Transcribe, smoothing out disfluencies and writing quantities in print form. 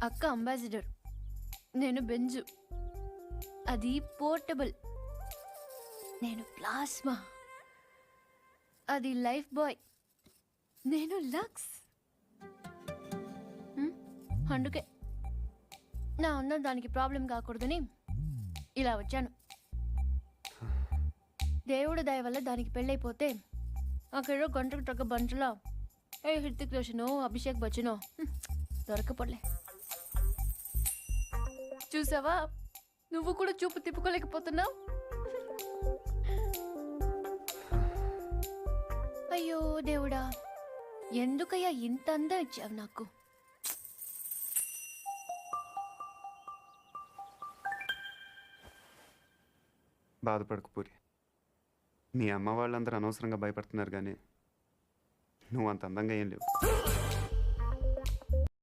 అక్క అంబాసిడర్, నేను బెంజు, అది పోర్టబుల్. నేను ప్లాస్మా, అది లైఫ్ బాయ్. నేను లక్స్. అందుకే నా అన్న దానికి ప్రాబ్లం కాకూడదని ఇలా వచ్చాను. దేవుడు దయ వల్ల దానికి పెళ్ళైపోతే అక్కడ గంటకు తగ్గ బంటలో ఏ హృతిక్ రోషనో అభిషేక్ బచ్చనో దొరకపోలే. చూసావా, నువ్వు కూడా చూపు తిప్పుకోలేకపోతున్నావు. అయ్యో దేవుడా, ఎందుకయ్యా ఇంత అందం ఇచ్చావు నాకు? బాధపడకు పూరి. మీ అమ్మ వాళ్ళందరూ అనవసరంగా భయపడుతున్నారు, కానీ నువ్వు అంత అందంగా ఏం లేవు.